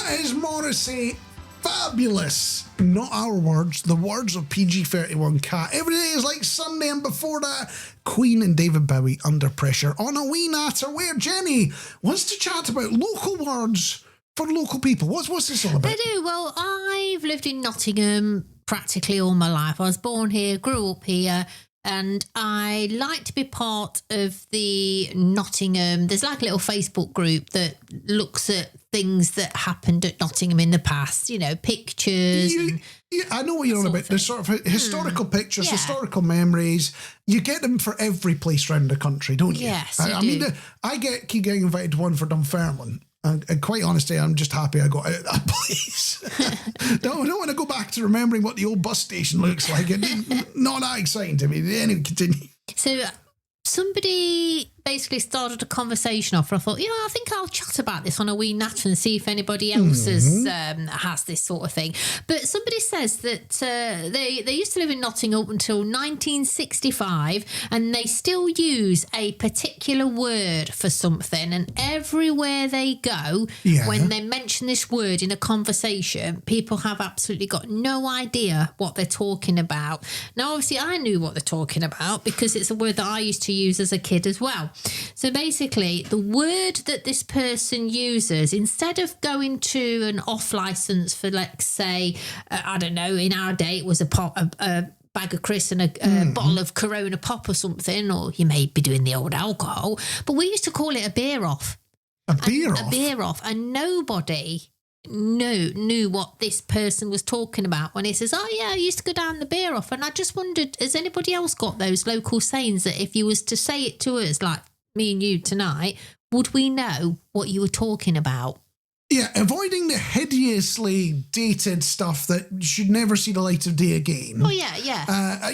That is Morrissey. Fabulous. Not our words, the words of PG-31 Cat. Every day is like Sunday, and before that, Queen and David Bowie, Under Pressure, on a wee natter where Jenny wants to chat about local words for local people. What's this all about? I do. Well, I've lived in Nottingham practically all my life. I was born here, grew up here, and I like to be part of the Nottingham. There's like a little Facebook group that looks at things that happened at Nottingham in the past, you know, pictures. I know what you're on about. The sort of historical pictures, historical memories. You get them for every place around the country, don't you? Yes, I mean, I keep getting invited to one for Dunfermline. And quite honestly, I'm just happy I got out of that place. don't want to go back to remembering what the old bus station looks like. Not that exciting to me. Anyway, continue. So somebody basically started a conversation off. I thought, I think I'll chat about this on a wee natter and see if anybody else has this sort of thing. But somebody says that they used to live in Nottingham up until 1965, and they still use a particular word for something. And everywhere they go, when they mention this word in a conversation, people have absolutely got no idea what they're talking about. Now, obviously, I knew what they're talking about because it's a word that I used to use as a kid as well. So basically, the word that this person uses, instead of going to an off license for, let's say, I don't know, in our day it was a bag of crisps and a bottle of Corona Pop or something, or you may be doing the old alcohol, but we used to call it a beer off. A beer off, and nobody knew what this person was talking about when he says, I used to go down the beer off. And I just wondered, has anybody else got those local sayings that if you was to say it to us, like me and you tonight, would we know what you were talking about? Yeah, avoiding the hideously dated stuff that should never see the light of day again. Oh, yeah. I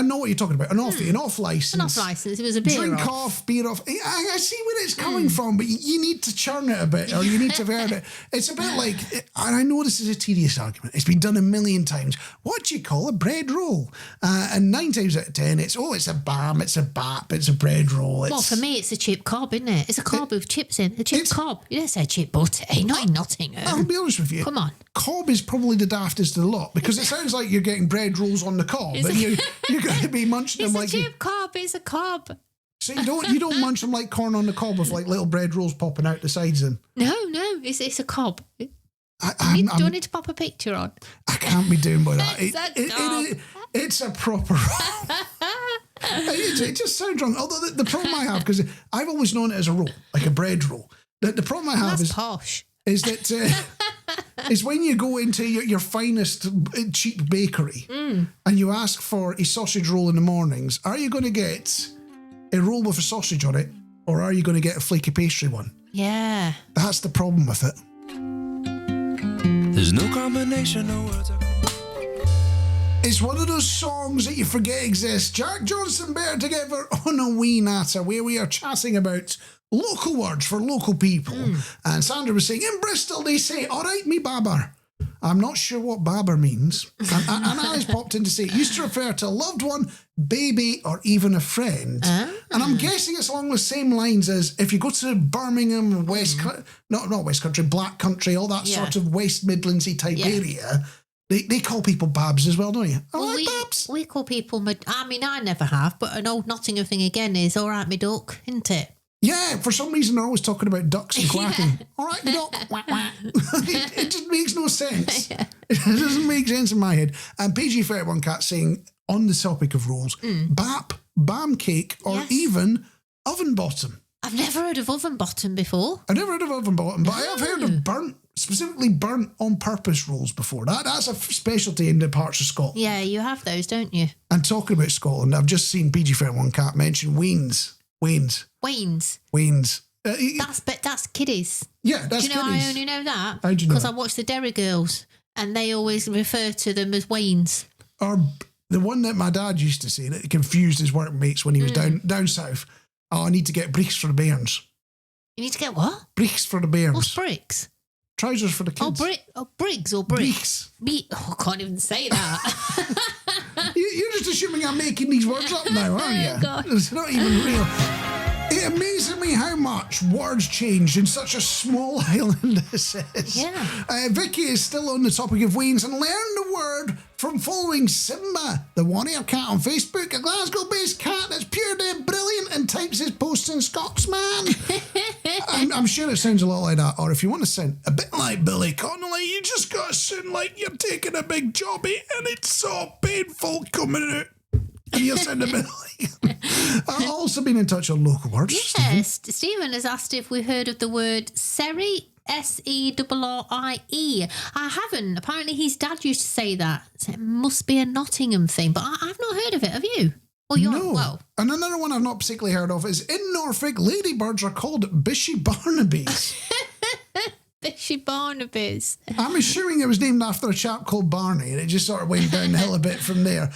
know what you're talking about. An off license. An off license. It was a beer Drink off. Beer off. I see where it's coming from, but you need to churn it a bit, or you need to vary it. It's a bit like, and I know this is a tedious argument, it's been done a million times. What do you call a bread roll? And 9 times out of 10, it's a bam, it's a bap, it's a bread roll. Well, for me, it's a chip cob, isn't it? It's a cob with chips in. A chip cob. You don't say chip butter. Not in Nottingham. I'll be honest with you. Come on. Cob is probably the daftest of the lot, because it sounds like you're getting bread rolls on the cob, and you're going to be munching them like... It's a chip cob. It's a cob. So you don't munch them like corn on the cob with like little bread rolls popping out the sides of them? No, it's a cob. Do I need to pop a picture on? I can't be doing by that. It's a proper roll. It just sounds wrong. Although the problem I have, because I've always known it as a roll, like a bread roll. The problem I have is posh. Is that is when you go into your finest cheap bakery and you ask for a sausage roll in the mornings, are you going to get a roll with a sausage on it, or are you going to get a flaky pastry one? Yeah. That's the problem with it. There's no combination of words. It's one of those songs that you forget exists. Jack Johnson better together on a wee natter, where we are chatting about local words for local people. And Sandra was saying, in Bristol they say, all right, me babber. I'm not sure what babber means. And Alice popped in to say, it used to refer to a loved one, baby, or even a friend. And I'm guessing it's along the same lines as if you go to Birmingham, not West Country, Black Country, all that sort of West Midlandsy type area. They call people babs as well, don't you? Babs. We call people, I never have, but an old Nottingham thing again is, all right, me duck, isn't it? Yeah, for some reason they're always talking about ducks and quacking. All right, me duck. It just makes no sense. It doesn't make sense in my head. And PG-31 Cat saying, on the topic of rolls, bap, bam cake, or even oven bottom. I've never heard of oven bottom before. I've never heard of oven bottom, but I have heard of specifically burnt on purpose rolls before. That's a specialty in the parts of Scotland. Yeah, you have those, don't you? And talking about Scotland, I've just seen PG-31 Cat mention Waynes. That's kiddies. Yeah, that's kiddies. Do you know I only know that? How do you know? Because I watch the Derry Girls, and they always refer to them as Waynes. Or the one that my dad used to say that confused his workmates when he was down south. Oh, I need to get briefs for the bairns. You need to get what? Briefs for the bairns. What's bricks? Trousers for the kids. Briggs or bricks? I can't even say that. You're just assuming I'm making these words up now, aren't you? God. It's not even real. It it amazes me how much words change in such a small island this is. Yeah. Vicky is still on the topic of weans and learned the word from following Simba, the one-ear cat on Facebook, a Glasgow-based cat that's pure dead brilliant and types his posts in Scotsman. I'm sure it sounds a lot like that, or if you want to sound a bit like Billy Connolly, you just got to sound like you're taking a big jobby and it's so painful coming out. And you'll sound a bit like... I've also been in touch on local words. Yes, Stephen has asked if we heard of the word Serrie. Serrie. I haven't. Apparently his dad used to say that. So it must be a Nottingham thing, but I've not heard of it. Have you? Well, no. Well. And another one I've not particularly heard of is in Norfolk, ladybirds are called bishy barnabys. Bishy Barnabys. I'm assuming it was named after a chap called Barney, and it just sort of went downhill a bit from there.